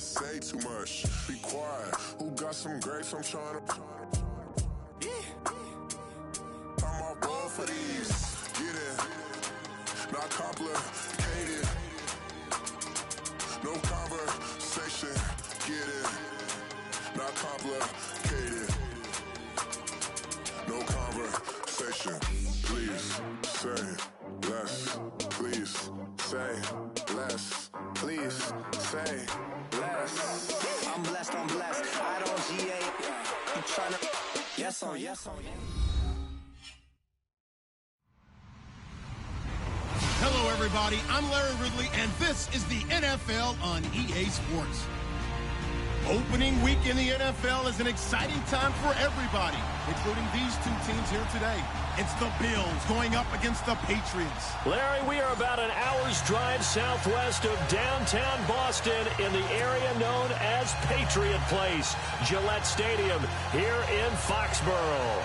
say too much. Be quiet. Who got some grapes? I'm trying to. I'm all board for these. Get it. Not complicated. No conversation. Get it. Not complicated. No conversation. Please say less. Please say less. Please say less. I'm blessed. I don't GA. I'm trying to. Yes on. Hello, everybody. I'm Larry Ridley, and this is the NFL on EA Sports. Opening week in the NFL is an exciting time for everybody, including these two teams here today. It's the Bills going up against the Patriots. Larry, we are about an hour's drive southwest of downtown Boston in the area known as Patriot Place, Gillette Stadium, here in Foxborough.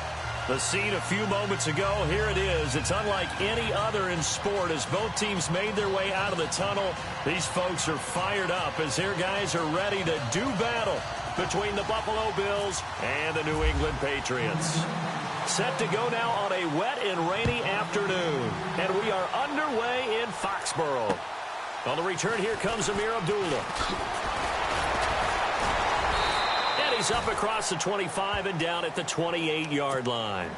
The scene a few moments ago, here it is. It's unlike any other in sport as both teams made their way out of the tunnel. These folks are fired up as their guys are ready to do battle between the Buffalo Bills and the New England Patriots. Set to go now on a wet and rainy afternoon. And we are underway in Foxborough. On the return, here comes Amir Abdullah. He's up across the 25 and down at the 28-yard line.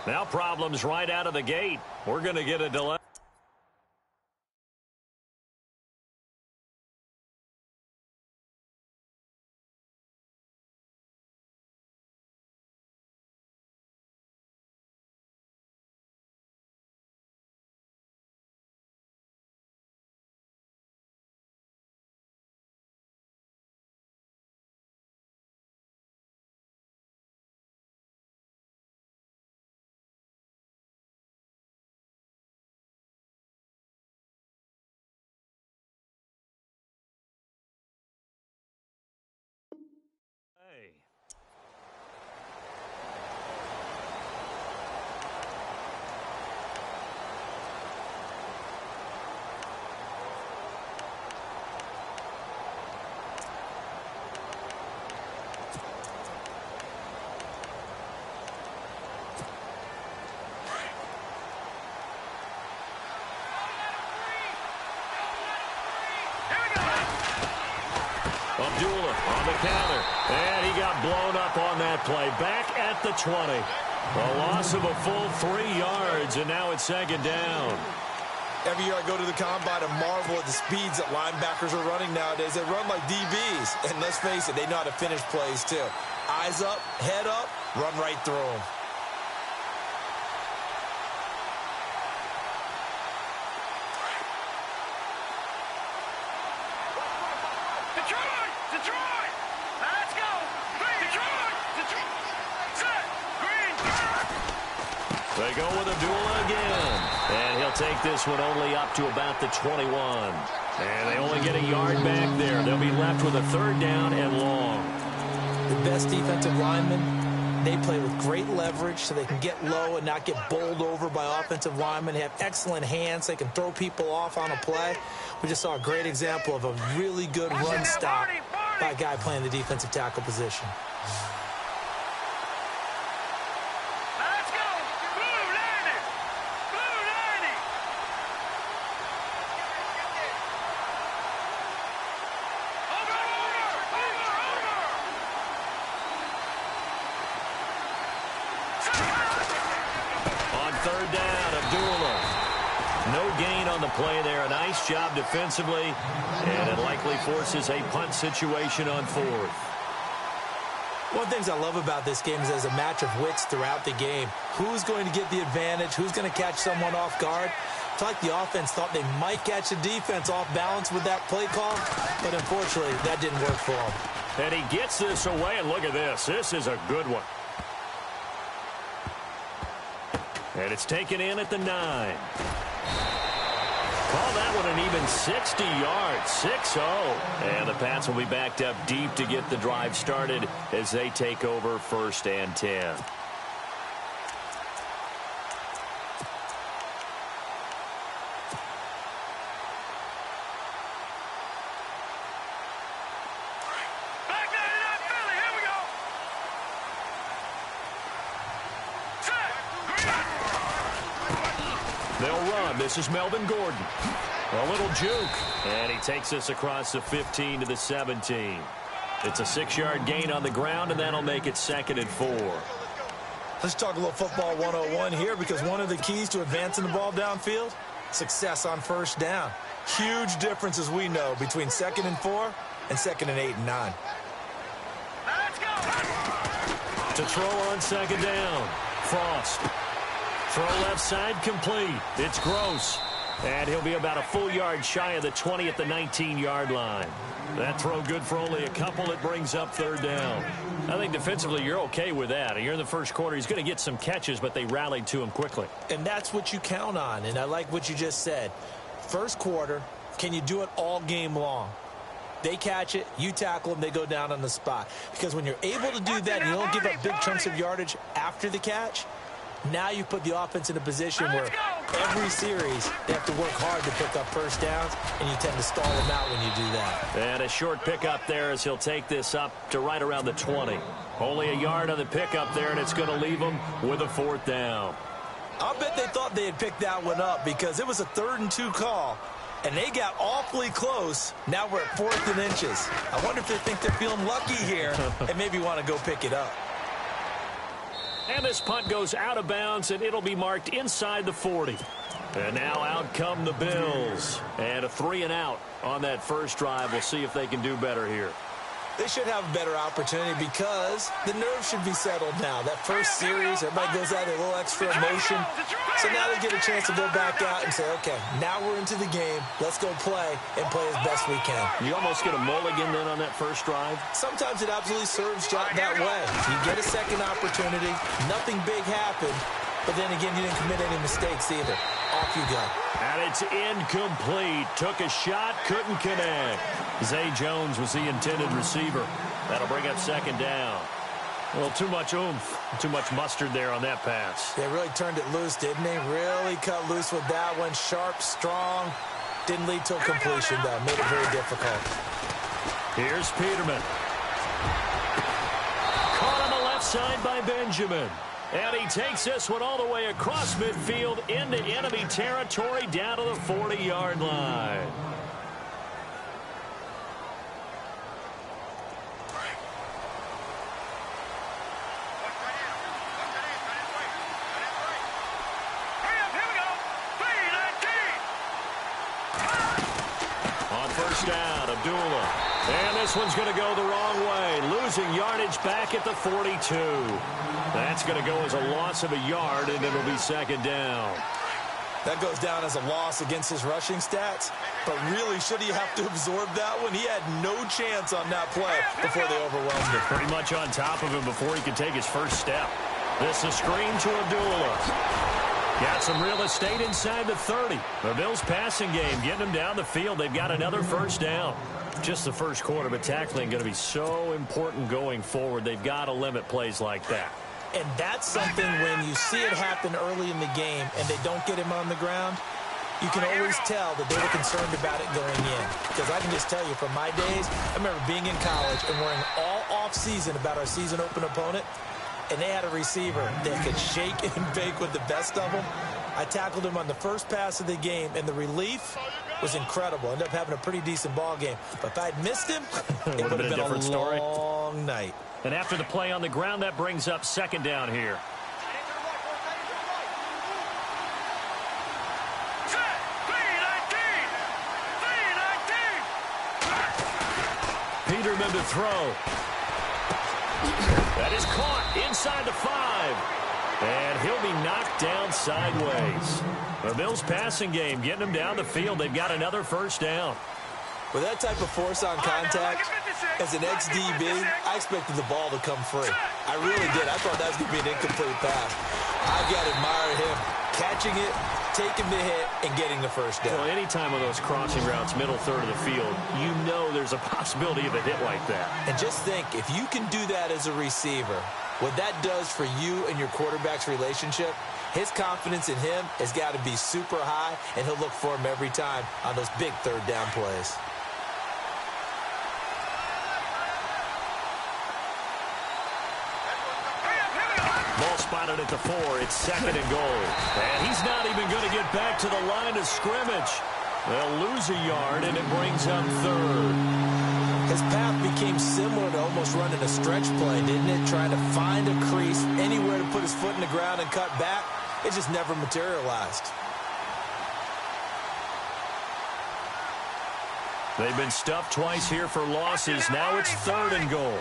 Now problems right out of the gate. We're going to get a delay. Abdullah on the counter. And he got blown up on that play. Back at the 20. A loss of a full 3 yards, and now it's second down. Every year I go to the combine and marvel at the speeds that linebackers are running nowadays. They run like DBs. And let's face it, they know how to finish plays too. Eyes up, head up, run right through them. They go with Abdullah again. And he'll take this one only up to about the 21. And they only get a yard back there. They'll be left with a third down and long. The best defensive linemen, they play with great leverage so they can get low and not get bowled over by offensive linemen. They have excellent hands. They can throw people off on a play. We just saw a great example of a really good run stop by a guy playing the defensive tackle position. Third down, Abdullah. No gain on the play there. A nice job defensively, and it likely forces a punt situation on fourth. One of the things I love about this game is there's a match of wits throughout the game. Who's going to get the advantage? Who's going to catch someone off guard? I feel like the offense thought they might catch the defense off balance with that play call, but unfortunately, that didn't work for them. And he gets this away, and look at this. This is a good one. And it's taken in at the 9. Call that one an even 60 yards, 6-0. And the Pats will be backed up deep to get the drive started as they take over 1st and 10. They'll run. This is Melvin Gordon. A little juke. And he takes us across the 15 to the 17. It's a 6-yard gain on the ground, and that'll make it 2nd and 4. Let's talk a little football 101 here, because one of the keys to advancing the ball downfield, success on 1st down. Huge difference, as we know, between 2nd and 4 and 2nd and 8 and 9. To throw on 2nd down. Frost. Throw left side complete. It's Gross. And he'll be about a full yard shy of the 20 at the 19-yard line. That throw good for only a couple. It brings up 3rd down. I think defensively you're okay with that. You're in the first quarter. He's going to get some catches, but they rallied to him quickly. And that's what you count on. And I like what you just said. First quarter, can you do it all game long? They catch it, you tackle them, they go down on the spot. Because when you're able to do that and you don't give up big chunks of yardage after the catch, now you put the offense in a position where every series they have to work hard to pick up 1st downs, and you tend to stall them out when you do that. And a short pickup there as he'll take this up to right around the 20. Only a yard on the pickup there, and it's going to leave him with a 4th down. I'll bet they thought they had picked that one up, because it was a 3rd and 2 call, and they got awfully close. Now we're at 4th and inches. I wonder if they think they're feeling lucky here and maybe want to go pick it up. And this punt goes out of bounds, and it'll be marked inside the 40. And now out come the Bills. And a 3-and-out on that first drive. We'll see if they can do better here. They should have a better opportunity because the nerves should be settled now. That first series, everybody goes out with a little extra emotion. So now they get a chance to go back out and say, okay, now we're into the game. Let's go play and play as best we can. You almost get a mulligan then on that first drive? Sometimes it absolutely serves that way. You get a second opportunity. Nothing big happened. But then again, you didn't commit any mistakes either. Off you go. And it's incomplete. Took a shot, couldn't connect. Zay Jones was the intended receiver. That'll bring up 2nd down. Well, too much oomph, too much mustard there on that pass. They really turned it loose, didn't they? Really cut loose with that one. Sharp, strong. Didn't lead to a completion, though. Made it very difficult. Here's Peterman. Caught on the left side by Benjamin. And he takes this one all the way across midfield into enemy territory down to the 40-yard line. On 1st down, Abdullah. And this one's going to go the wrong way. Losing yardage back at the 42. That's going to go as a loss of a yard, and it'll be 2nd down. That goes down as a loss against his rushing stats. But really, should he have to absorb that one? He had no chance on that play before they overwhelmed him. Pretty much on top of him before he could take his first step. This is screen to Abdullah. Got some real estate inside the 30. The Bills passing game, getting them down the field. They've got another 1st down. Just the first quarter, but tackling going to be so important going forward. They've got to limit plays like that. And that's something when you see it happen early in the game and they don't get him on the ground, you can always tell that they were concerned about it going in. Because I can just tell you from my days, I remember being in college and worrying all off-season about our season open opponent, and they had a receiver that could shake and bake with the best of them. I tackled him on the first pass of the game, and the relief was incredible. Ended up having a pretty decent ball game. But if I'd missed him, it would have been a different story. Long night. And after the play on the ground, that brings up 2nd down here. Peterman to throw. That is caught inside the 5. And he'll be knocked down sideways. The Bills passing game getting them down the field. They've got another first down. With that type of force on contact, as an ex-DB, I expected the ball to come free. I really did. I thought that was going to be an incomplete pass. I've got to admire him catching it, taking the hit, and getting the first down. Well, anytime on those crossing routes, middle third of the field, you know there's a possibility of a hit like that. And just think, if you can do that as a receiver, what that does for you and your quarterback's relationship, his confidence in him has got to be super high, and he'll look for him every time on those big third down plays. Ball spotted at the 4. It's 2nd and goal. And he's not even going to get back to the line of scrimmage. They'll lose a yard, and it brings up 3rd. His path became similar to almost running a stretch play, didn't it? Trying to find a crease, anywhere to put his foot in the ground and cut back. It just never materialized. They've been stuffed twice here for losses. Now it's 3rd and goal.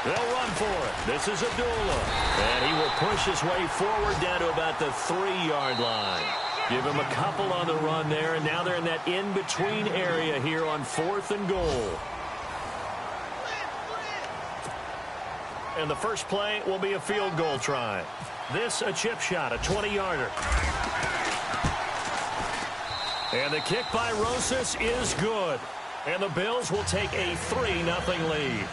They'll run for it. This is Abdullah. And he will push his way forward down to about the 3-yard line. Give him a couple on the run there, and now they're in that in-between area here on 4th and goal. And the first play will be a field goal try. This a chip shot, a 20-yarder. And the kick by Rosas is good. And the Bills will take a 3-0 lead.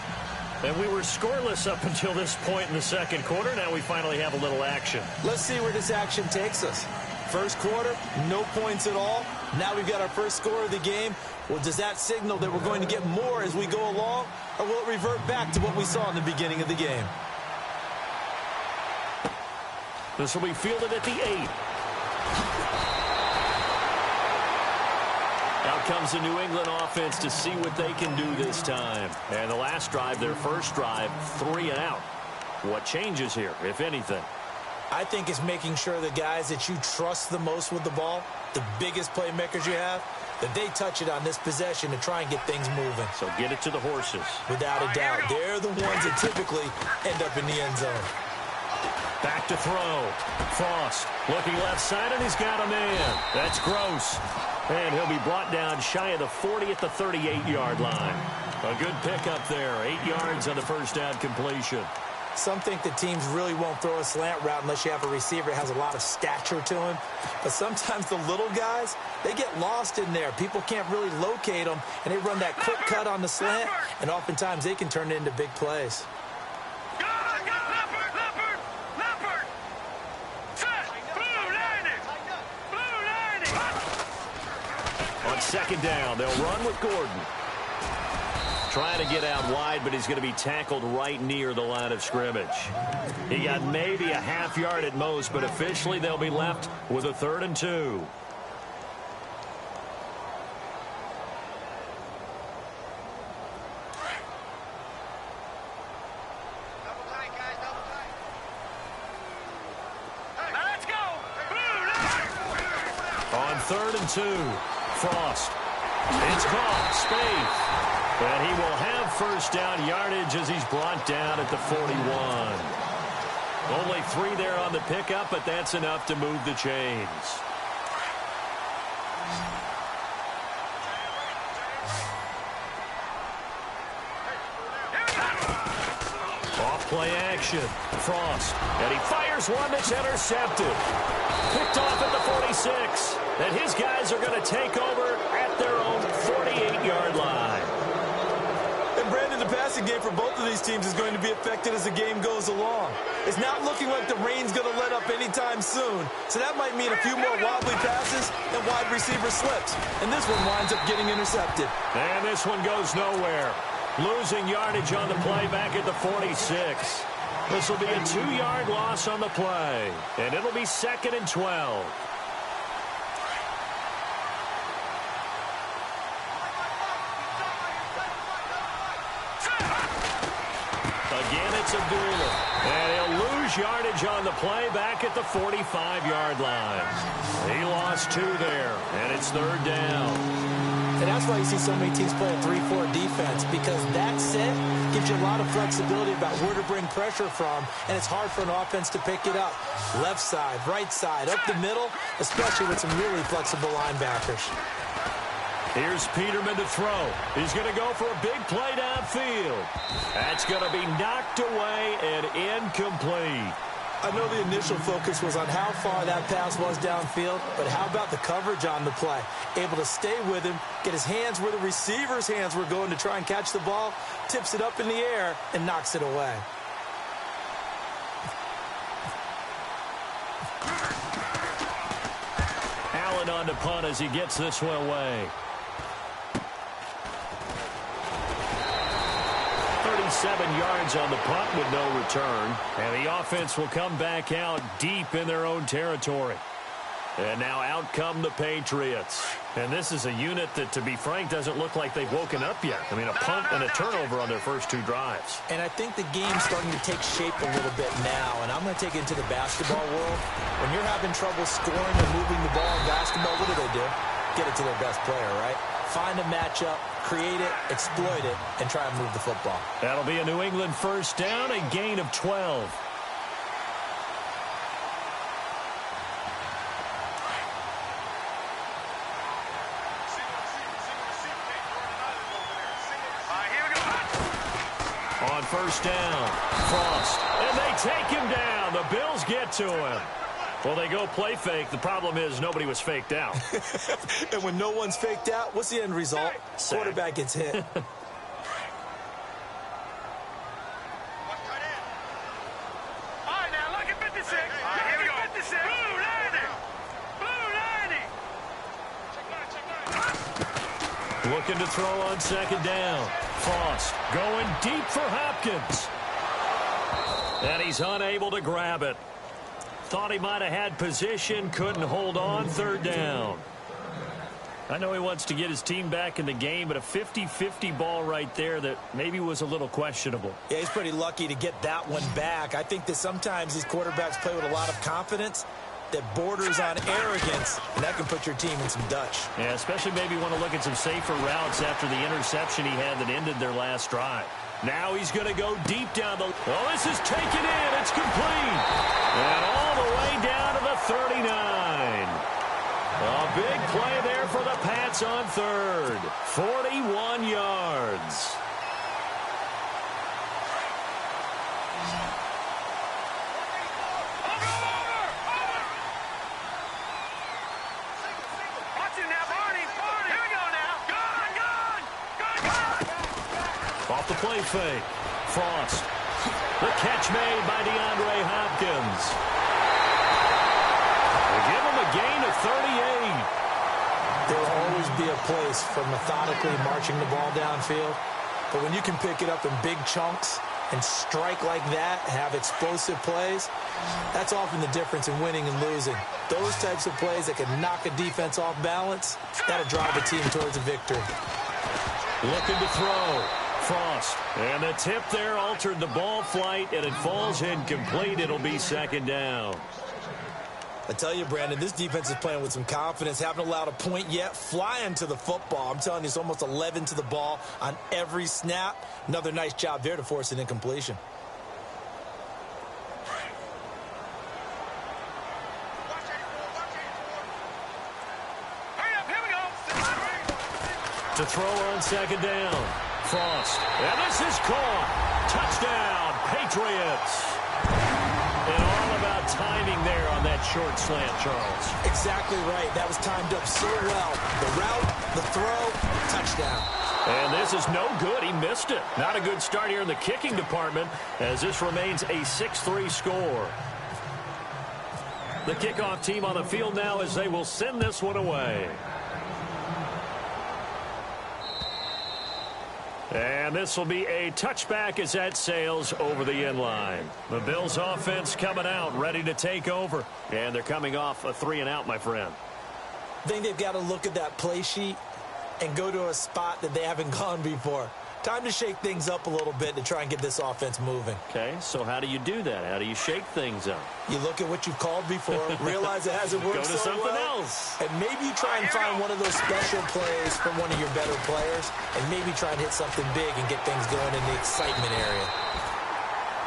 And we were scoreless up until this point in the second quarter. Now we finally have a little action. Let's see where this action takes us. First quarter, no points at all. Now we've got our first score of the game. Well, does that signal that we're going to get more as we go along? Or will it revert back to what we saw in the beginning of the game? This will be fielded at the 8. Out comes the New England offense to see what they can do this time. And the last drive, their first drive, 3 and out. What changes here, if anything? I think it's making sure the guys that you trust the most with the ball, the biggest playmakers you have, that they touch it on this possession to try and get things moving. So get it to the horses. Without a doubt. They're the ones that typically end up in the end zone. Back to throw. Frost looking left side, and he's got a man. That's Gross. And he'll be brought down shy of the 40 at the 38-yard line. A good pickup there. 8 yards on the first down completion. Some think that teams really won't throw a slant route unless you have a receiver that has a lot of stature to him. But sometimes the little guys, they get lost in there. People can't really locate them, and they run that quick cut on the slant, and oftentimes they can turn it into big plays. On second down, they'll run with Gordon. Trying to get out wide, but he's going to be tackled right near the line of scrimmage. He got maybe a half yard at most, but officially they'll be left with a 3rd and 2. On 3rd and 2, Frost. It's caught. Spaeth. And he will have first down yardage as he's brought down at the 41. Only 3 there on the pickup, but that's enough to move the chains. Off play action. Frost. And he fires one that's intercepted. Picked off at the 46. And his guys are going to take over at their own 48-yard line. And Brandon, the passing game for both of these teams is going to be affected as the game goes along. It's not looking like the rain's going to let up anytime soon. So that might mean a few more wobbly passes and wide receiver slips. And this one winds up getting intercepted. And this one goes nowhere. Losing yardage on the play back at the 46. This will be a 2-yard loss on the play. And it'll be 2nd and 12. Again, it's Abdullah. And he'll lose lose yardage on the play back at the 45-yard line. He lost 2 there, and it's 3rd down. And that's why you see so many teams play a 3-4 defense, because that set gives you a lot of flexibility about where to bring pressure from, and it's hard for an offense to pick it up. Left side, right side, up the middle, especially with some really flexible linebackers. Here's Peterman to throw. He's going to go for a big play downfield. That's going to be knocked away and incomplete. I know the initial focus was on how far that pass was downfield, but how about the coverage on the play? Able to stay with him, get his hands where the receiver's hands were going to try and catch the ball, tips it up in the air, and knocks it away. Allen on to punt as he gets this one away. 37 yards on the punt with no return. And the offense will come back out deep in their own territory. And now out come the Patriots. And this is a unit that, to be frank, doesn't look like they've woken up yet. I mean, a punt and a turnover on their first 2 drives. And I think the game's starting to take shape a little bit now. And I'm going to take it into the basketball world. When you're having trouble scoring or moving the ball in basketball, what do? Get it to their best player, right? Find a matchup, create it, exploit it, and try and move the football. That'll be a New England first down, a gain of 12. On first down, Frost, and they take him down. The Bills get to him. Well, they go play fake. The problem is nobody was faked out. And when no one's faked out, what's the end result? Sack. Quarterback gets hit. All right, now look at 56. All right, here we go. 56. Blue 90. Blue 90. Looking to throw on second down. Frost going deep for Hopkins. And he's unable to grab it. Thought he might have had position, couldn't hold on. 3rd down. I know he wants to get his team back in the game, but a 50-50 ball right there that maybe was a little questionable. Yeah, he's pretty lucky to get that one back. I think that sometimes these quarterbacks play with a lot of confidence that borders on arrogance, and that can put your team in some Dutch. Yeah, especially maybe want to look at some safer routes after the interception he had that ended their last drive. Now he's going to go deep down the... Oh, this is taken in. It's complete. And all the way down to the 39. A big play there for the Pats on 3rd. 41 yards. Off the play fake. Frost. The catch made by DeAndre Hopkins. They give him a gain of 38. There will always be a place for methodically marching the ball downfield. But when you can pick it up in big chunks and strike like that, have explosive plays, that's often the difference in winning and losing. Those types of plays that can knock a defense off balance, that'll drive a team towards a victory. Looking to throw. Frost. And the tip there altered the ball flight, and it falls incomplete. It'll be 2nd down. I tell you, Brandon, this defense is playing with some confidence. Haven't allowed a point yet. Flying to the football. I'm telling you, it's almost 11 to the ball on every snap. Another nice job there to force an incompletion. To throw on 2nd down. Frost. And this is caught. Touchdown, Patriots. And all about timing there on that short slant, Charles. Exactly right. That was timed up so well. The route, the throw, touchdown. And this is no good. He missed it. Not a good start here in the kicking department, as this remains a 6-3 score. The kickoff team on the field now as they will send this one away. And this will be a touchback as that sails over the end line. The Bills offense coming out, ready to take over. And they're coming off a 3-and-out, my friend. I think they've got to look at that play sheet and go to a spot that they haven't gone before. Time to shake things up a little bit to try and get this offense moving. Okay, so how do you do that? How do you shake things up? You look at what you've called before, realize it hasn't worked Go to so something well, else. and maybe you try and find one of those special plays from one of your better players, and maybe try and hit something big and get things going in the excitement area.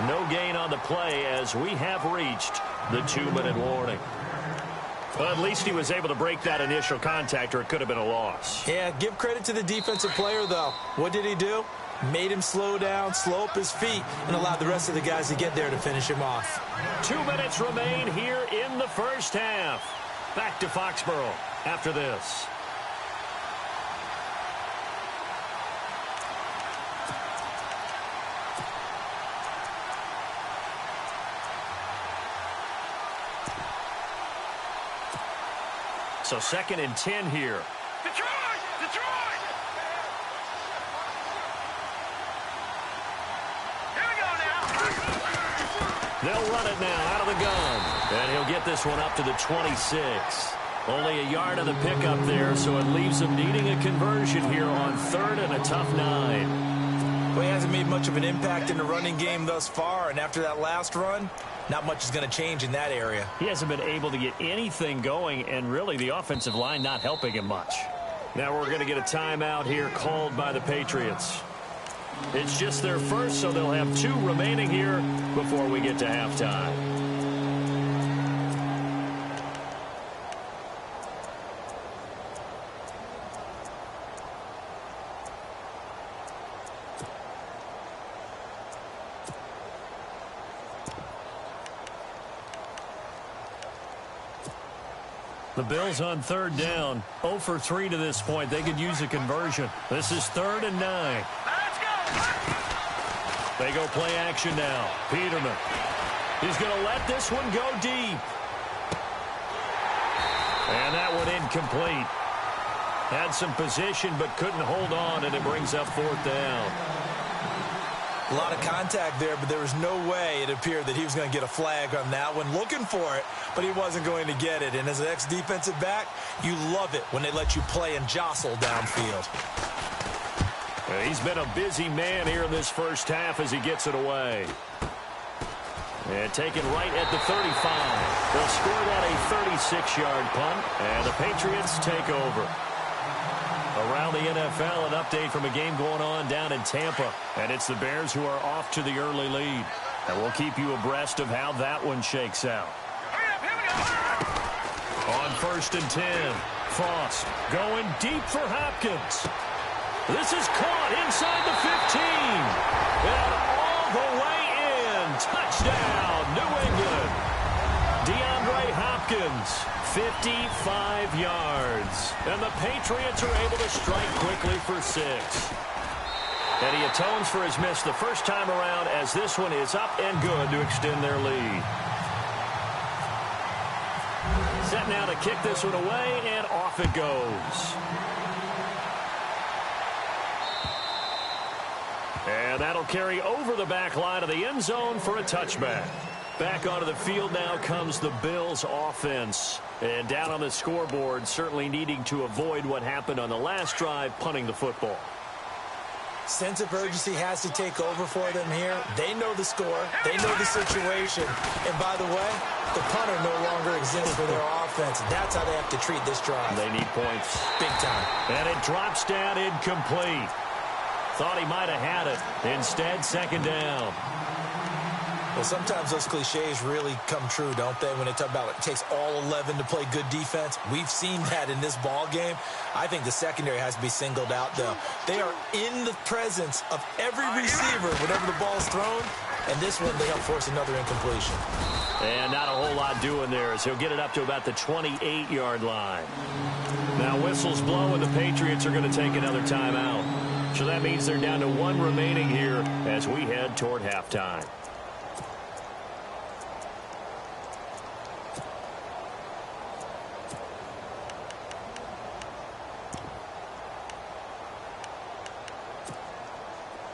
No gain on the play as we have reached the 2-minute warning. Well, at least he was able to break that initial contact, or it could have been a loss. Yeah, give credit to the defensive player, though. What did he do? Made him slow down, slow up his feet, and allowed the rest of the guys to get there to finish him off. 2 minutes remain here in the first half. Back to Foxborough after this. So 2nd and 10 here. Detroit! Detroit! Here we go now. They'll run it now out of the gun. And he'll get this one up to the 26. Only a yard of the pickup there, so it leaves him needing a conversion here on 3rd and a tough 9. Well, he hasn't made much of an impact in the running game thus far, and after that last run, not much is going to change in that area. He hasn't been able to get anything going, and really the offensive line not helping him much. Now we're going to get a timeout here called by the Patriots. It's just their first, so they'll have 2 remaining here before we get to halftime. The Bills on 3rd down, 0 for 3 to this point. They could use a conversion. This is 3rd and 9. Let's go. They go play action now. Peterman. He's going to let this one go deep. And that one incomplete. Had some position but couldn't hold on, and it brings up 4th down. A lot of contact there, but there was no way it appeared that he was going to get a flag on that one. Looking for it, but he wasn't going to get it. And as an ex-defensive back, you love it when they let you play and jostle downfield. He's been a busy man here in this first half as he gets it away. And taken right at the 35. They'll score that a 36-yard punt, and the Patriots take over. Around the NFL, an update from a game going on down in Tampa. And it's the Bears who are off to the early lead. And we'll keep you abreast of how that one shakes out. On 1st and 10, Frost going deep for Hopkins. This is caught inside the 15. And all the way in. Touchdown, New England. DeAndre Hopkins, 55 yards. And the Patriots are able to strike quickly for 6. And he atones for his miss the first time around as this one is up and good to extend their lead. Set now to kick this one away, and off it goes. And that'll carry over the back line of the end zone for a touchback. Back onto the field now comes the Bills offense. And down on the scoreboard, certainly needing to avoid what happened on the last drive, punting the football. Sense of urgency has to take over for them here. They know the score. They know the situation. And by the way, the punter no longer exists for their offense. That's how they have to treat this drive. They need points. Big time. And it drops down incomplete. Thought he might have had it. Instead, 2nd down. Well, sometimes those cliches really come true, don't they? When they talk about it takes all 11 to play good defense. We've seen that in this ball game. I think the secondary has to be singled out, though. They are in the presence of every receiver whenever the ball's thrown. And this one, they help force another incompletion. And not a whole lot doing there as he'll get it up to about the 28-yard line. Now whistles blow and the Patriots are going to take another timeout. So that means they're down to 1 remaining here as we head toward halftime.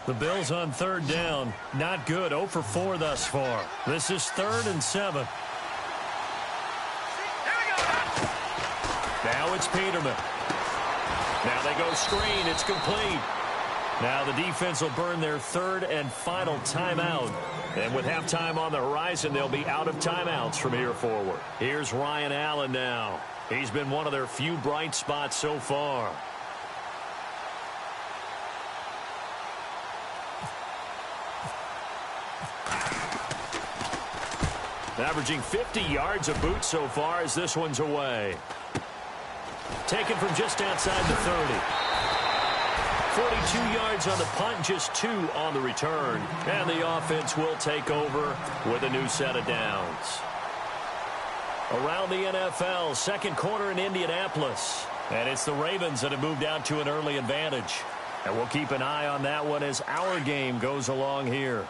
The Bills on 3rd down. Not good. 0 for 4 thus far. This is 3rd and 7. Now it's Peterman. Now they go screen. It's complete. Now the defense will burn their third and final timeout. And with halftime on the horizon, they'll be out of timeouts from here forward. Here's Ryan Allen now. He's been one of their few bright spots so far. Averaging 50 yards a boot so far as this one's away. Taken from just outside the 30. 42 yards on the punt, just 2 on the return. And the offense will take over with a new set of downs. Around the NFL, second quarter in Indianapolis. And it's the Ravens that have moved out to an early advantage. And we'll keep an eye on that one as our game goes along here.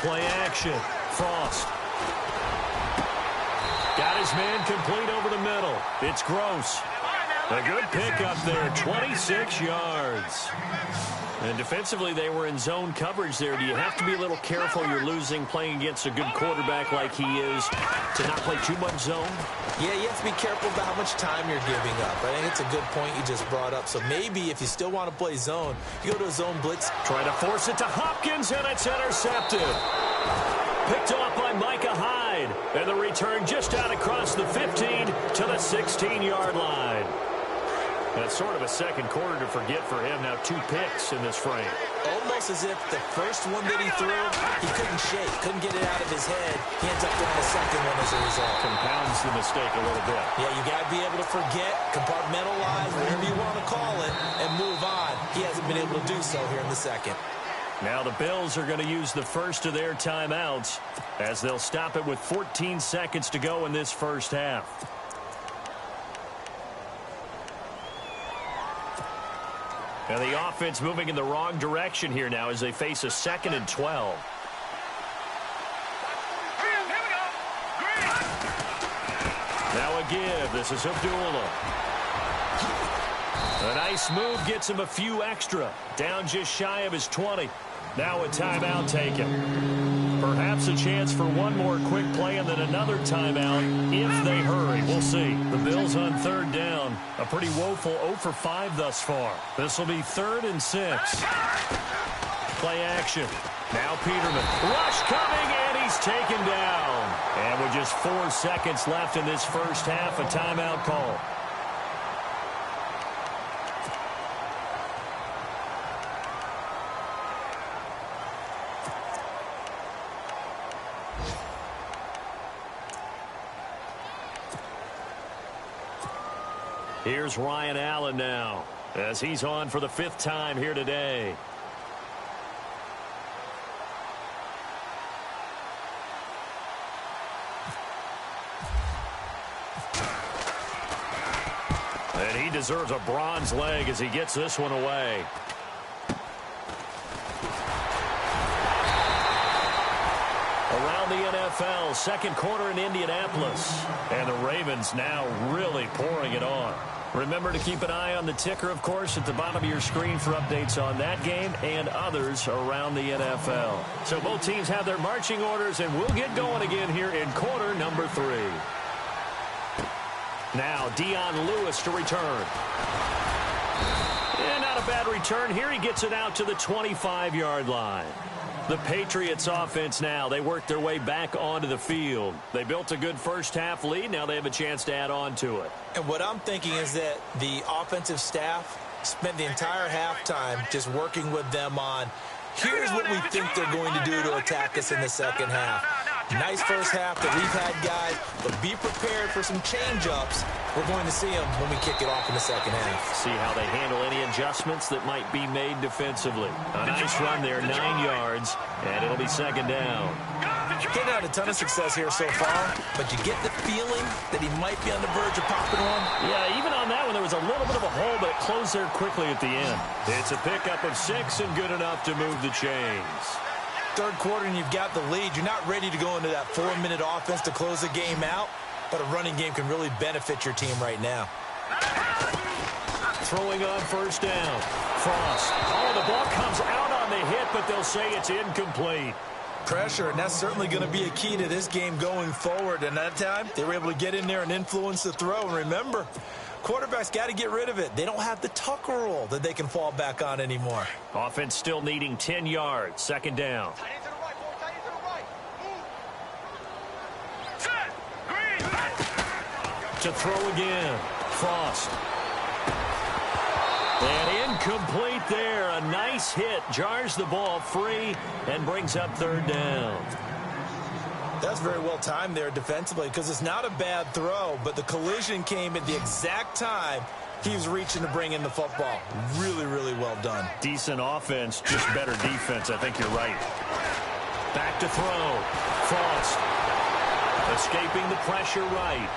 Play action. Frost. Got his man complete over the middle. It's Gross. A good pickup there. 26 yards. And defensively, they were in zone coverage there. Do you have to be a little careful? You're losing playing against a good quarterback like he is to not play too much zone? Yeah, you have to be careful about how much time you're giving up. I think it's a good point you just brought up. So maybe if you still want to play zone, you go to a zone blitz. Try to force it to Hopkins, and it's intercepted. Picked off by Micah Hyde. And the return just out across the 15 to the 16-yard line. That's sort of a second quarter to forget for him. Now 2 picks in this frame. Almost as if the first one that he threw, he couldn't shake, couldn't get it out of his head. He ends up throwing the second one as a result. Compounds the mistake a little bit. Yeah, you got to be able to forget, compartmentalize, whatever you want to call it, and move on. He hasn't been able to do so here in the second. Now the Bills are going to use the first of their timeouts as they'll stop it with 14 seconds to go in this first half. And the offense moving in the wrong direction here now as they face a 2nd and 12. Now a give. This is Abdullah. A nice move gets him a few extra. Down just shy of his 20. Now a timeout taken. Perhaps a chance for one more quick play and then another timeout if they hurry. We'll see. The Bills on 3rd down. A pretty woeful 0 for 5 thus far. This will be 3rd and 6. Play action. Now Peterman. Rush coming, and he's taken down. And with just 4 seconds left in this first half, a timeout call. Here's Ryan Allen now as he's on for the 5th time here today. And he deserves a bronze leg as he gets this one away. Around the NFL, second quarter in Indianapolis. And the Ravens now really pouring it on. Remember to keep an eye on the ticker, of course, at the bottom of your screen for updates on that game and others around the NFL. So both teams have their marching orders, and we'll get going again here in quarter number 3. Now Dion Lewis to return. And not a bad return here. He gets it out to the 25-yard line. The Patriots offense now, they work their way back onto the field. They built a good first half lead. Now they have a chance to add on to it. And what I'm thinking is that the offensive staff spent the entire halftime just working with them on, here's what we think they're going to do to attack us in the second half. Nice first half that we've had, guys, but be prepared for some change-ups. We're going to see them when we kick it off in the second half. See how they handle any adjustments that might be made defensively. A nice run there, 9 yards, and it'll be second down. Getting out a ton of success here so far, but you get the feeling that he might be on the verge of popping one. Yeah, even on that one, there was a little bit of a hole, but it closed there quickly at the end. It's a pickup of 6 and good enough to move the chains. Third quarter and you've got the lead. You're not ready to go into that 4-minute offense to close the game out, but a running game can really benefit your team right now. Throwing on first down. Frost. Oh, the ball comes out on the hit, but they'll say it's incomplete. pressure, and that's certainly going to be a key to this game going forward. And that time, they were able to get in there and influence the throw. And remember, quarterbacks got to get rid of it. They don't have the Tucker rule that they can fall back on anymore. Offense still needing 10 yards. Second down. To throw again. Frost. And incomplete there. A nice hit. Jars the ball free and brings up third down. That's very well timed there defensively because it's not a bad throw, but the collision came at the exact time he was reaching to bring in the football. Really, really well done. Decent offense, just better defense. I think you're right. Back to throw. Frost. Escaping the pressure right.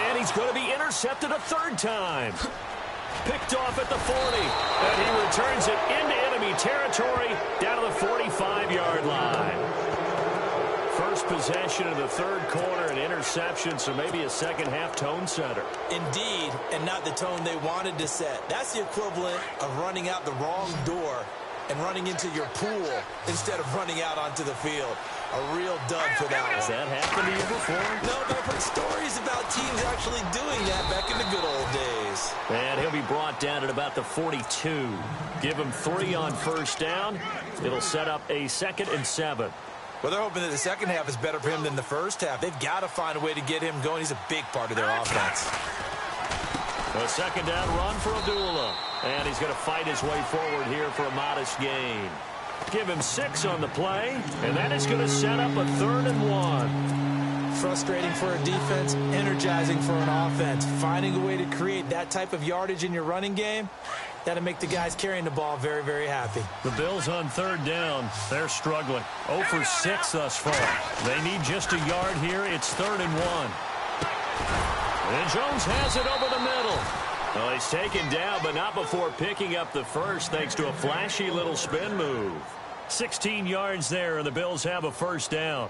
And he's going to be intercepted a third time. Picked off at the 40. And he returns it into enemy territory down to the 45-yard line. First possession of the third quarter, an interception, so maybe a second-half tone setter. Indeed, and not the tone they wanted to set. That's the equivalent of running out the wrong door and running into your pool instead of running out onto the field. A real dud for that one. Has that happened to you before? No, but I've heard stories about teams actually doing that back in the good old days. And he'll be brought down at about the 42. Give him 3 on first down. It'll set up a 2nd and 7. Well, they're hoping that the second half is better for him than the first half. They've got to find a way to get him going. He's a big part of their offense. A second down run for Abdullah. And he's going to fight his way forward here for a modest gain. Give him 6 on the play, and that is going to set up a 3rd and 1. Frustrating for a defense, energizing for an offense. Finding a way to create that type of yardage in your running game, that'll make the guys carrying the ball very, very happy. The Bills on 3rd down. They're struggling. 0 for 6 thus far. They need just a yard here. It's 3rd and 1. And Jones has it over the middle. Well, he's taken down, but not before picking up the first thanks to a flashy little spin move. 16 yards there, and the Bills have a first down.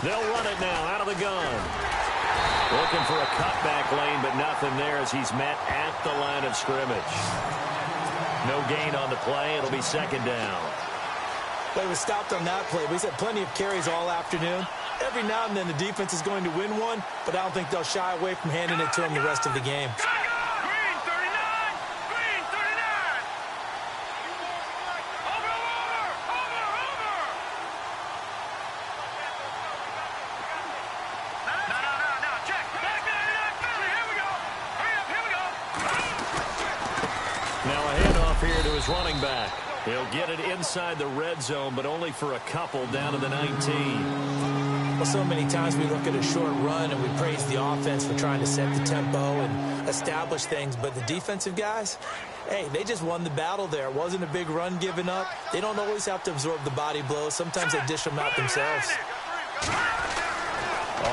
They'll run it now out of the gun. Looking for a cutback lane, but nothing there as he's met at the line of scrimmage. No gain on the play. It'll be second down. But he was stopped on that play. But he's had plenty of carries all afternoon. Every now and then the defense is going to win one, but I don't think they'll shy away from handing it to him the rest of the game. Green 39! Green 39! Over! No, check! Back 99, here we go! Hurry up, here we go! Now a handoff here to his running back. He'll get it inside the red zone, but only for a couple down to the 19. Well, so many times we look at a short run and we praise the offense for trying to set the tempo and establish things, but the defensive guys, hey, they just won the battle there. It wasn't a big run given up. They don't always have to absorb the body blows. Sometimes they dish them out themselves.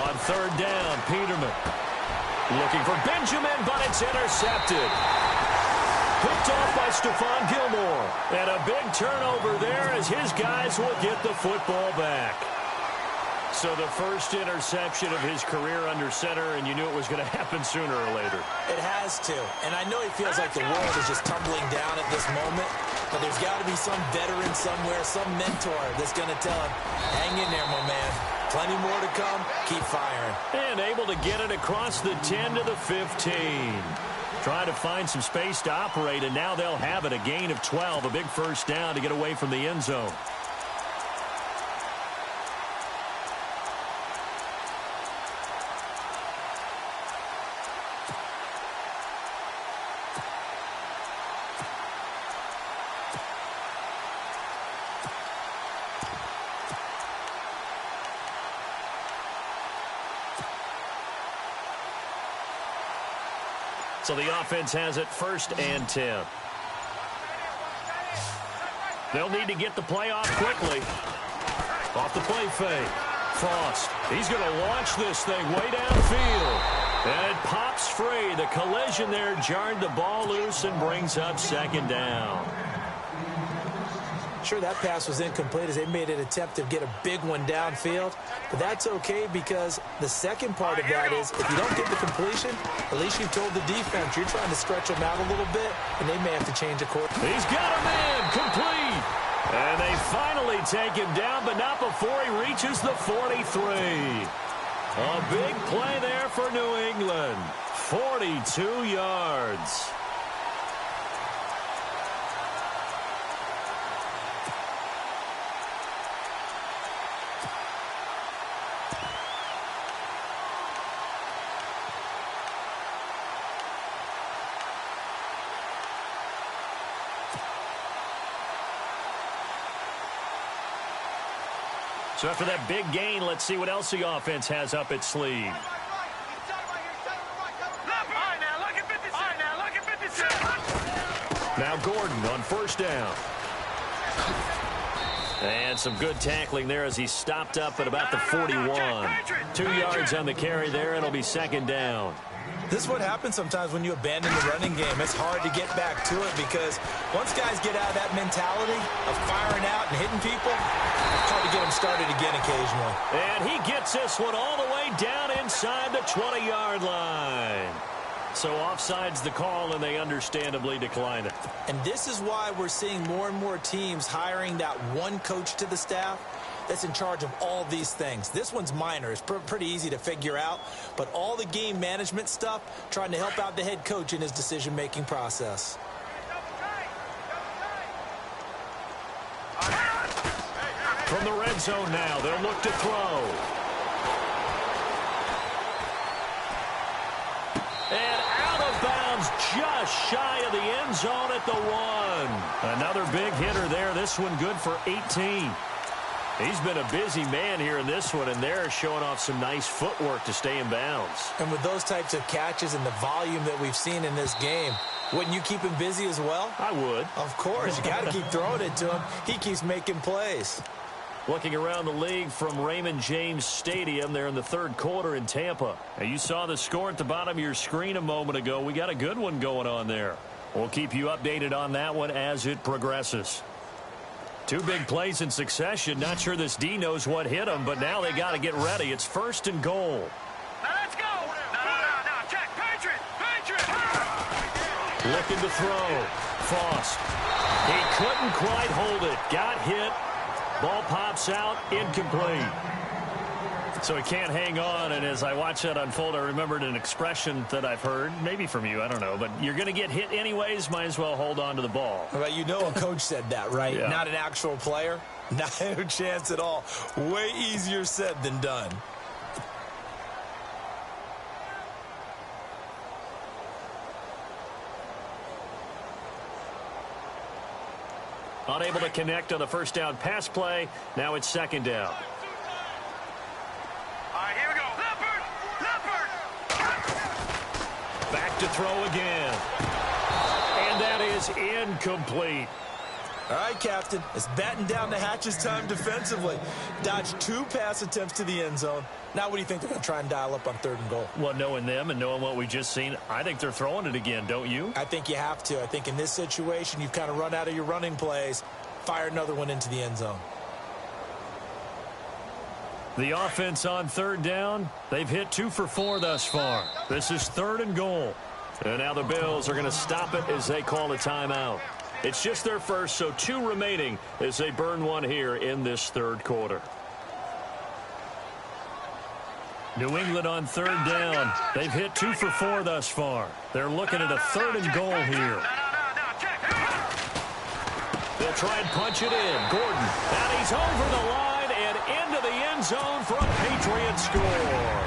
On 3rd down, Peterman looking for Benjamin, but it's intercepted. Picked off by Stephon Gilmore. And a big turnover there as his guys will get the football back. So the first interception of his career under center, and you knew it was going to happen sooner or later. It has to. And I know he feels like the world is just tumbling down at this moment, but there's got to be some veteran somewhere, some mentor that's going to tell him, hang in there, my man. Plenty more to come. Keep firing. And able to get it across the 10 to the 15. Trying to find some space to operate, and now they'll have it. A gain of 12, a big first down to get away from the end zone. So the offense has it 1st and 10. They'll need to get the play off quickly. Off the play fake. Frost. He's going to launch this thing way downfield. And it pops free. The collision there jarred the ball loose and brings up 2nd down. sure that pass was incomplete as they made an attempt to get a big one downfield. But that's okay because the second part of that is if you don't get the completion, at least you've told the defense you're trying to stretch them out a little bit, and they may have to change a course. He's got him in, complete. And they finally take him down, but not before he reaches the 43. A big play there for New England. 42 yards. So after that big gain, let's see what else the offense has up its sleeve. Now Gordon on first down. And some good tackling there as he stopped up at about the 41. 2 yards on the carry there. It'll be second down. This is what happens sometimes when you abandon the running game. It's hard to get back to it because once guys get out of that mentality of firing out and hitting people, it's hard to get them started again occasionally. And he gets this one all the way down inside the 20-yard line. So offside's the call, and they understandably decline it. And this is why we're seeing more and more teams hiring that one coach to the staff that's in charge of all these things. This one's minor. It's pretty easy to figure out. But all the game management stuff, trying to help out the head coach in his decision-making process. From the red zone now, they'll look to throw. And out of bounds, just shy of the end zone at the 1. Another big hitter there. This one good for 18. He's been a busy man here in this one, and they're showing off some nice footwork to stay in bounds. And with those types of catches and the volume that we've seen in this game, wouldn't you keep him busy as well? I would. Of course. You got to keep throwing it to him. He keeps making plays. Looking around the league from Raymond James Stadium there in the third quarter in Tampa. Now, you saw the score at the bottom of your screen a moment ago. We got a good one going on there. We'll keep you updated on that one as it progresses. 2 big plays in succession. Not sure this D knows what hit him, but now they got to get ready. It's first and goal. Now let's go. No, check. Patriot. Looking to throw. Frost. He couldn't quite hold it. Got hit. Ball pops out. Incomplete. So he can't hang on, and as I watch that unfold, I remembered an expression that I've heard, maybe from you, I don't know, but you're going to get hit anyways, might as well hold on to the ball. Well, you know a coach said that, right? Yeah. Not an actual player. No chance at all. Way easier said than done. Unable to connect on the first down pass play. Now it's second down. All right, here we go. Leopard. Back to throw again. And that is incomplete. All right, Captain. It's batten down the hatches time defensively. Dodged 2 pass attempts to the end zone. Now what do you think they're going to try and dial up on 3rd and goal? Well, knowing them and knowing what we just seen, I think they're throwing it again, don't you? I think you have to. I think in this situation, you've kind of run out of your running plays. Fire another one into the end zone. The offense on 3rd down, they've hit 2 for 4 thus far. This is 3rd and goal. And now the Bills are going to stop it as they call a timeout. It's just their first, so 2 remaining as they burn one here in this 3rd quarter. New England on 3rd down. They've hit 2 for 4 thus far. They're looking at a 3rd and goal here. They'll try and punch it in. Gordon, and he's over the line and into the end zone for a Patriot score.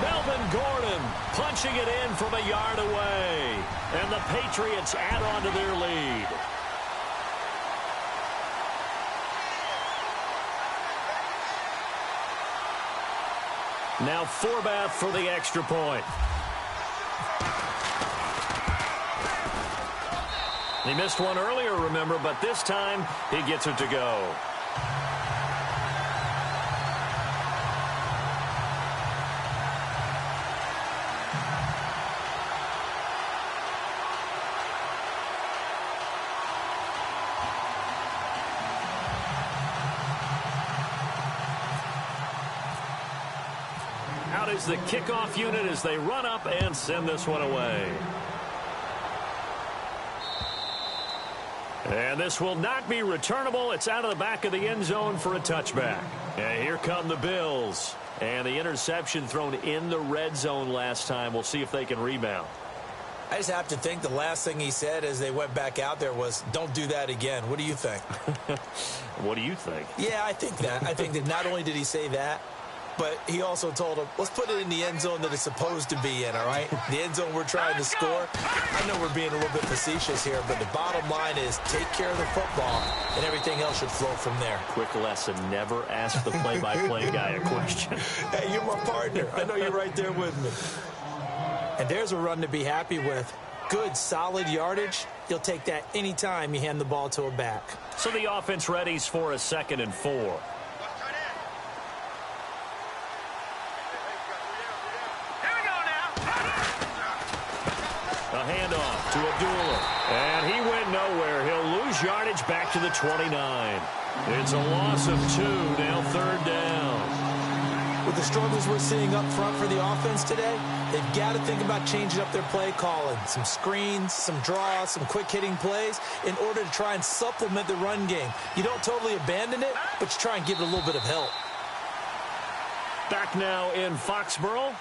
Melvin Gordon punching it in from a yard away. And the Patriots add on to their lead. Now Forbath for the extra point. He missed one earlier, remember, but this time he gets it to go. out is the kickoff unit as they run up and send this one away. And this will not be returnable. It's out of the back of the end zone for a touchback. And here come the Bills. And the interception thrown in the red zone last time. We'll see if they can rebound. I just have to think the last thing he said as they went back out there was, don't do that again. What do you think? What do you think? Yeah, I think that. I think that not only did he say that, but he also told him, let's put it in the end zone that it's supposed to be in, all right? The end zone we're trying to score. I know we're being a little bit facetious here, but the bottom line is take care of the football, and everything else should flow from there. Quick lesson, never ask the play-by-play guy a question. Hey, you're my partner. I know you're right there with me. And there's a run to be happy with. Good, solid yardage. You'll take that anytime you hand the ball to a back. So the offense readies for a 2nd and 4. A handoff to Abdullah. And he went nowhere. He'll lose yardage back to the 29. It's a loss of 2, now 3rd down. With the struggles we're seeing up front for the offense today, they've got to think about changing up their play calling. Some screens, some draws, some quick-hitting plays in order to try and supplement the run game. You don't totally abandon it, but you try and give it a little bit of help. Back now in Foxborough.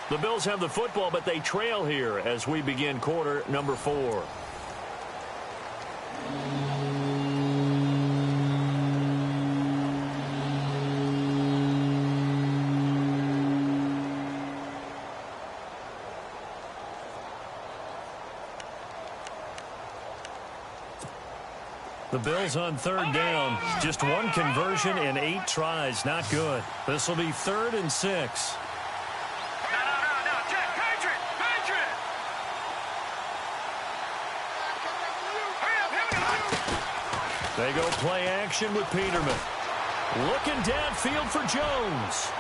The Bills have the football, but they trail here as we begin quarter number 4. The Bills on 3rd down. Just one conversion in 8 tries. Not good. This will be 3rd and 6. No, Jack, Patriot! Hurry up, They go play action with Peterman. Looking downfield for Jones.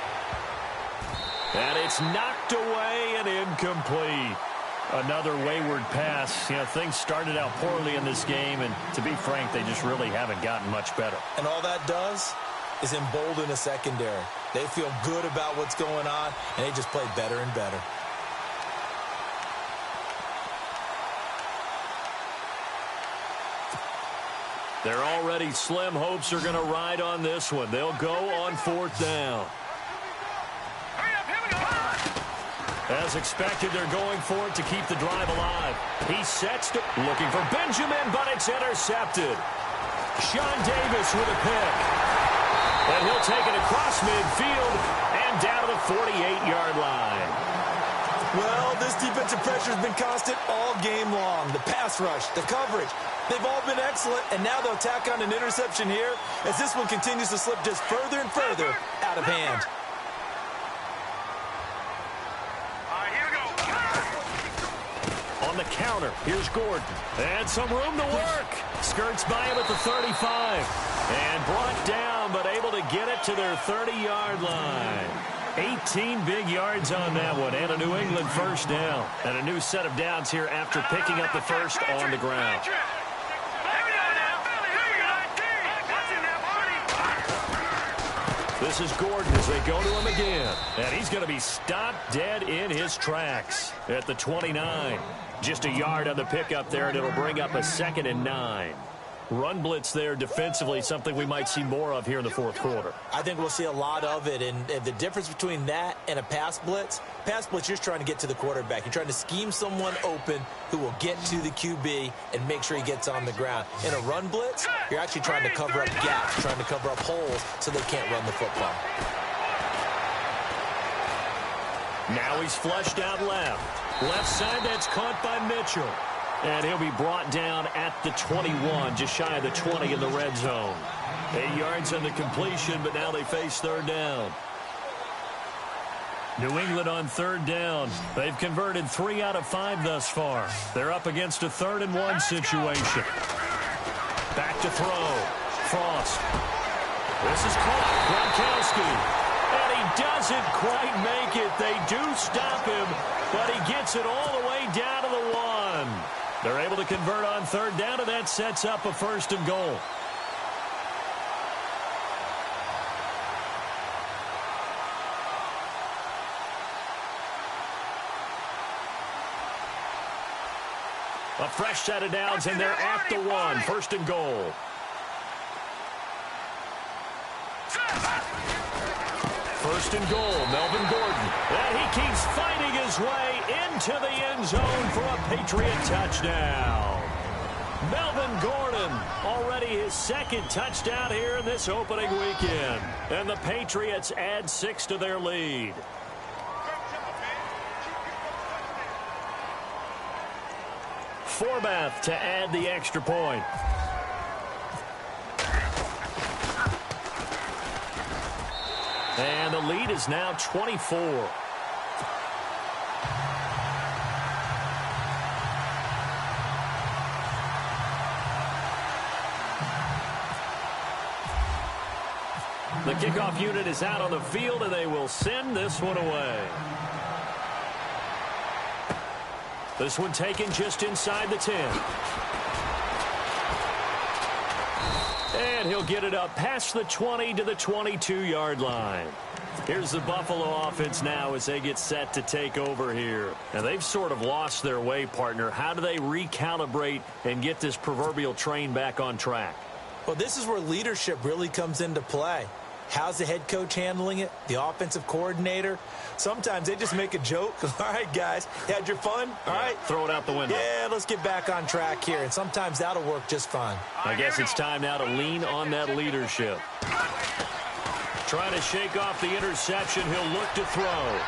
And it's knocked away and incomplete. Another wayward pass. You know, things started out poorly in this game, and to be frank, they just really haven't gotten much better. And all that does is embolden a secondary. They feel good about what's going on, and they just play better and better. They're already slim hopes are going to ride on this one. They'll go on 4th down. As expected, they're going for it to keep the drive alive. He sets to looking for Benjamin, but it's intercepted. Sean Davis with a pick. And he'll take it across midfield and down to the 48-yard line. Well, this defensive pressure has been constant all game long. The pass rush, the coverage, they've all been excellent, and now they'll tack on an interception here as this one continues to slip just further and further out of hand. On the counter, here's Gordon. And some room to work. Skirts by him at the 35. And brought down, but able to get it to their 30-yard line. 18 big yards on that one, and a New England 1st down. And a new set of downs here after picking up the first on the ground. This is Gordon as they go to him again. And he's going to be stopped dead in his tracks at the 29. Just a yard on the pickup there, and it'll bring up a 2nd and 9. Run blitz there defensively, something we might see more of here in the 4th quarter. I think we'll see a lot of it, and the difference between that and a pass blitz, you're just trying to get to the quarterback. You're trying to scheme someone open who will get to the QB and make sure he gets on the ground. In a run blitz, you're actually trying to cover up gaps, trying to cover up holes so they can't run the football. Now he's flushed out left. Left side, that's caught by Mitchell. And he'll be brought down at the 21, just shy of the 20 in the red zone. 8 yards on the completion, but now they face 3rd down. New England on 3rd down. They've converted 3 out of 5 thus far. They're up against a 3rd and 1 situation. Back to throw. Frost. This is caught. Gronkowski. And he doesn't quite make it. They do stop him, but he gets it all the way down to the 1. They're able to convert on 3rd down, and that sets up a 1st and goal. A fresh set of downs, and they're at the 1. First and goal. First and goal, Melvin Gordon. And he keeps fighting his way into the end zone for a Patriot touchdown. Melvin Gordon, already his second touchdown here in this opening weekend. And the Patriots add 6 to their lead. Forbath to add the extra point. And the lead is now 24. The kickoff unit is out on the field, and they will send this one away. This one taken just inside the 10. And he'll get it up past the 20 to the 22-yard line. Here's the Buffalo offense now as they get set to take over here. And they've sort of lost their way, partner. How do they recalibrate and get this proverbial train back on track? Well, this is where leadership really comes into play. How's the head coach handling it? The offensive coordinator? Sometimes they just make a joke. All right, guys, had your fun? All right. Throw it out the window. Yeah, let's get back on track here. And sometimes that'll work just fine. I guess it's time now to lean on that leadership. Trying to shake off the interception. He'll look to throw.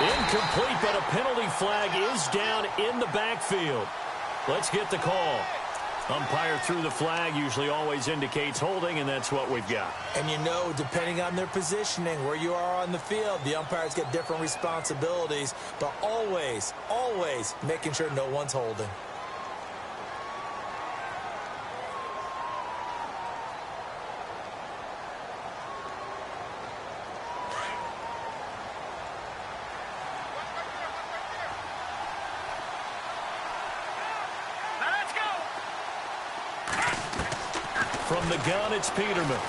Incomplete, but a penalty flag is down in the backfield. Let's get the call. Umpire threw the flag, usually always indicates holding, and that's what we've got. And you know, depending on their positioning, where you are on the field, the umpires get different responsibilities, but always, always making sure no one's holding. From the gun, it's Peterman.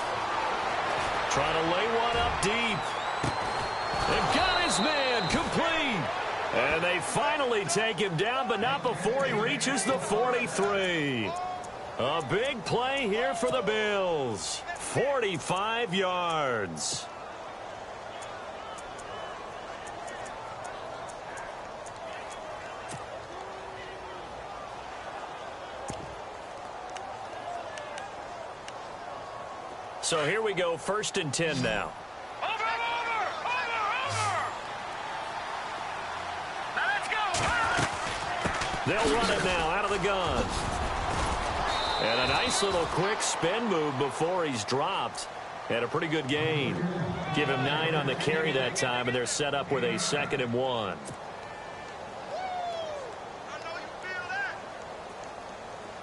Trying to lay one up deep. And got his man complete. And they finally take him down, but not before he reaches the 43. A big play here for the Bills. 45 yards. So here we go, 1st and 10 now. Over! Now let's go! They'll run it now out of the gun. And a nice little quick spin move before he's dropped. And a pretty good gain. Give him 9 on the carry that time, and they're set up with a 2nd and 1.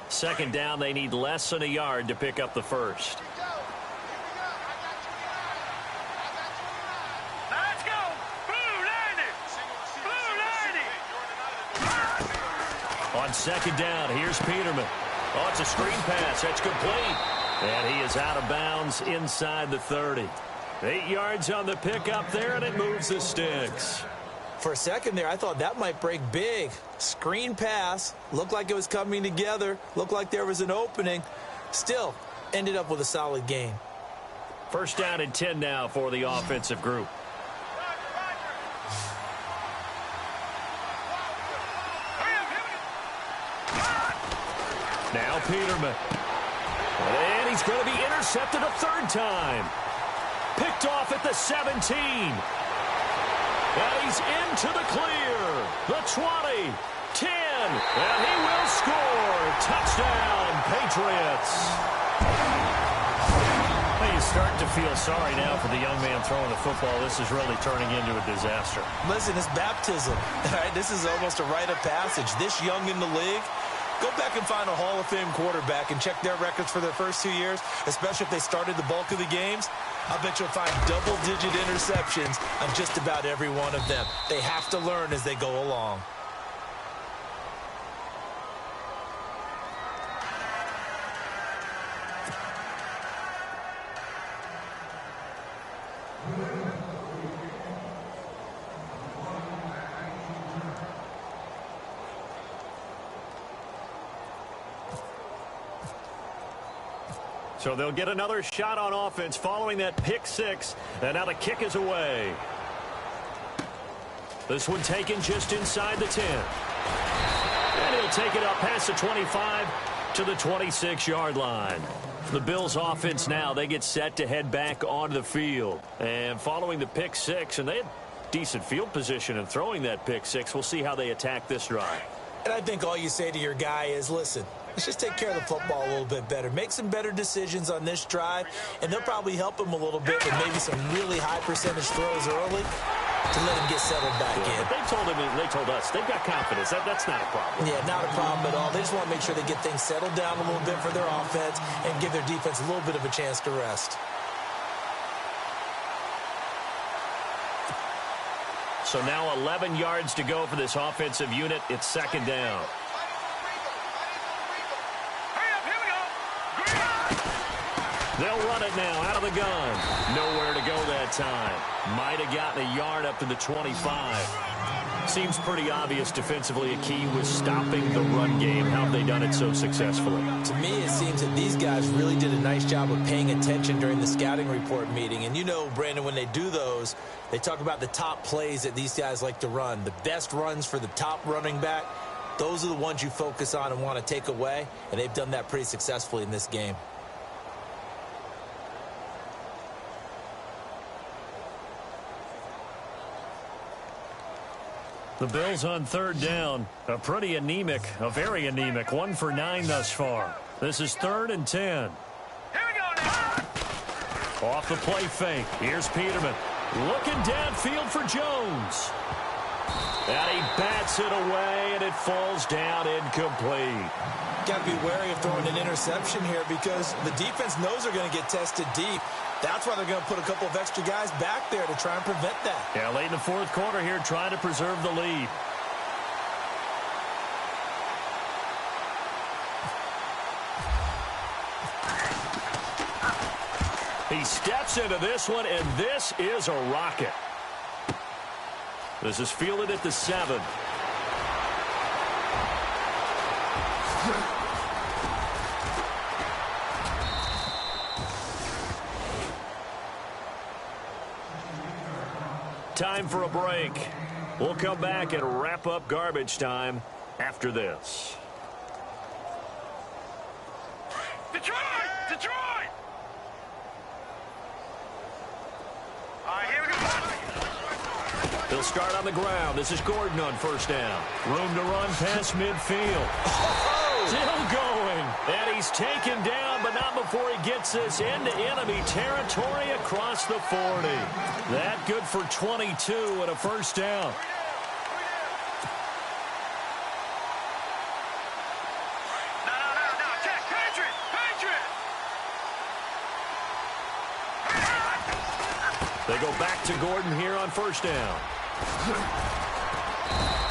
Second down, they need less than a yard to pick up the first. On second down, here's Peterman. Oh, it's a screen pass. That's complete. And he is out of bounds inside the 30. 8 yards on the pickup there, and it moves the sticks. For a second there, I thought that might break big. Screen pass. Looked like it was coming together. Looked like there was an opening. Still, ended up with a solid game. First down and 10 now for the offensive group. Now Peterman. And he's going to be intercepted a 3rd time. Picked off at the 17. And he's into the clear. The 20, 10, and he will score. Touchdown, Patriots. Well, you start to feel sorry now for the young man throwing the football. This is really turning into a disaster. Listen, it's baptism. All right, this is almost a rite of passage. This young in the league, go back and find a Hall of Fame quarterback and check their records for their first 2 years, especially if they started the bulk of the games. I bet you'll find double-digit interceptions on just about every one of them. They have to learn as they go along. So they'll get another shot on offense following that pick six. And now the kick is away. This one taken just inside the 10. And he'll take it up past the 25 to the 26-yard line. The Bills offense now, they get set to head back onto the field. And following the pick six, and they had decent field position in throwing that pick six. We'll see how they attack this drive. And I think all you say to your guy is, listen, let's just take care of the football a little bit better. Make some better decisions on this drive, and they'll probably help him a little bit with maybe some really high percentage throws early to let him get settled back in. But they told us they've got confidence. That's not a problem. Yeah, not a problem at all. They just want to make sure they get things settled down a little bit for their offense and give their defense a little bit of a chance to rest. So now 11 yards to go for this offensive unit. It's second down. They'll run it now out of the gun. Nowhere to go that time. Might have gotten a yard up to the 25. Seems pretty obvious defensively a key was stopping the run game. How have they done it so successfully? To me, it seems that these guys really did a nice job of paying attention during the scouting report meeting. And you know, Brandon, when they do those, they talk about the top plays that these guys like to run. The best runs for the top running back, those are the ones you focus on and want to take away. And they've done that pretty successfully in this game. The Bills on third down. A very anemic, 1 for 9 thus far. This is 3rd and 10. Here we go now. Off the play fake. Here's Peterman. Looking downfield for Jones. And he bats it away, and it falls down incomplete. Got to be wary of throwing an interception here because the defense knows they're going to get tested deep. That's why they're going to put a couple of extra guys back there to try and prevent that. Yeah, late in the fourth quarter here, trying to preserve the lead. He steps into this one, and this is a rocket. This is fielded at the 7. Time for a break. We'll come back and wrap up garbage time after this. Detroit! Detroit! All right, here we go. They'll start on the ground. This is Gordon on first down. Room to run past midfield. Still going. And he's taken down, but not before he gets this into enemy territory across the 40. That good for 22 and a first down. No. Check. Patriot! They go back to Gordon here on first down.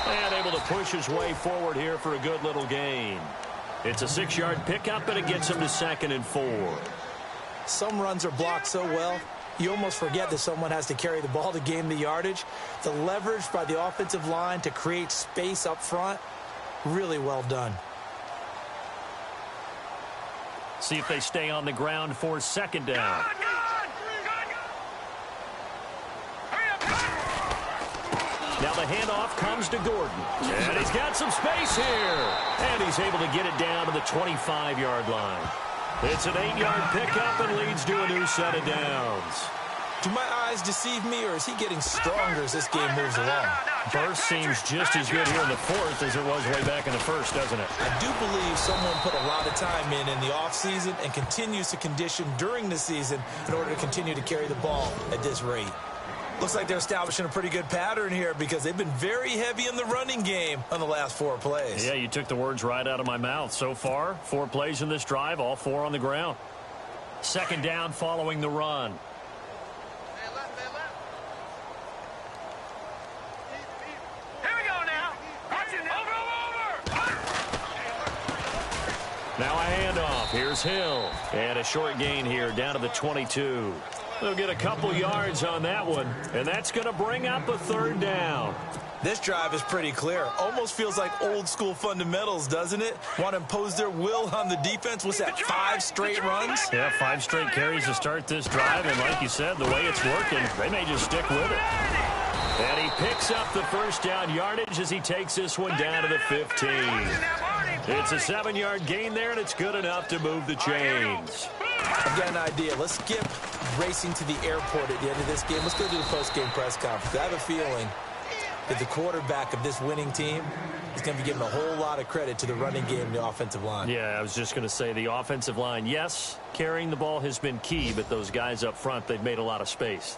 And able to push his way forward here for a good little gain. It's a 6-yard pickup, and it gets him to 2nd and 4. Some runs are blocked so well, you almost forget that someone has to carry the ball to gain the yardage. The leverage by the offensive line to create space up front, really well done. See if they stay on the ground for second down. Now the handoff comes to Gordon. And he's got some space here. And he's able to get it down to the 25-yard line. It's an 8-yard pickup and leads to a new set of downs. Do my eyes deceive me, or is he getting stronger as this game moves along? Burst seems just as good here in the fourth as it was way back in the first, doesn't it? I do believe someone put a lot of time in the offseason and continues to condition during the season in order to continue to carry the ball at this rate. Looks like they're establishing a pretty good pattern here because they've been very heavy in the running game on the last 4 plays. Yeah, you took the words right out of my mouth. So far, 4 plays in this drive, all 4 on the ground. Second down following the run. Here we go now. Over. Now a handoff. Here's Hill. And a short gain here down to the 22. They'll get a couple yards on that one, and that's going to bring up a third down. This drive is pretty clear. Almost feels like old school fundamentals, doesn't it? Want to impose their will on the defense. What's that, 5 straight runs? Yeah, 5 straight carries to start this drive, and like you said, the way it's working, they may just stick with it. And he picks up the first down yardage as he takes this one down to the 15. It's a 7-yard gain there, and it's good enough to move the chains. I've got an idea. Let's skip racing to the airport at the end of this game. Let's go to the post-game press conference. I have a feeling that the quarterback of this winning team is going to be giving a whole lot of credit to the running game and the offensive line. Yeah, I was just going to say the offensive line, yes, carrying the ball has been key, but those guys up front, they've made a lot of space.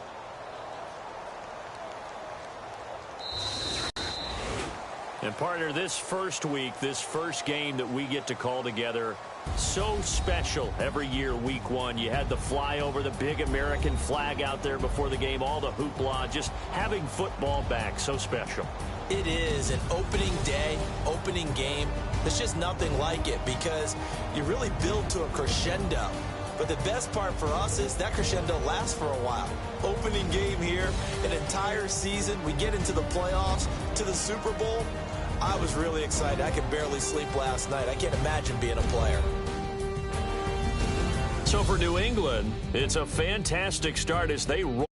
And partner, this first week, this first game that we get to call together, so special every year, week 1. You had the flyover, the big American flag out there before the game, all the hoopla, just having football back, so special. It is an opening day, opening game. There's just nothing like it because you really build to a crescendo. But the best part for us is that crescendo lasts for a while. Opening game here, an entire season. We get into the playoffs, to the Super Bowl. I was really excited. I could barely sleep last night. I can't imagine being a player. So for New England, it's a fantastic start as they roll.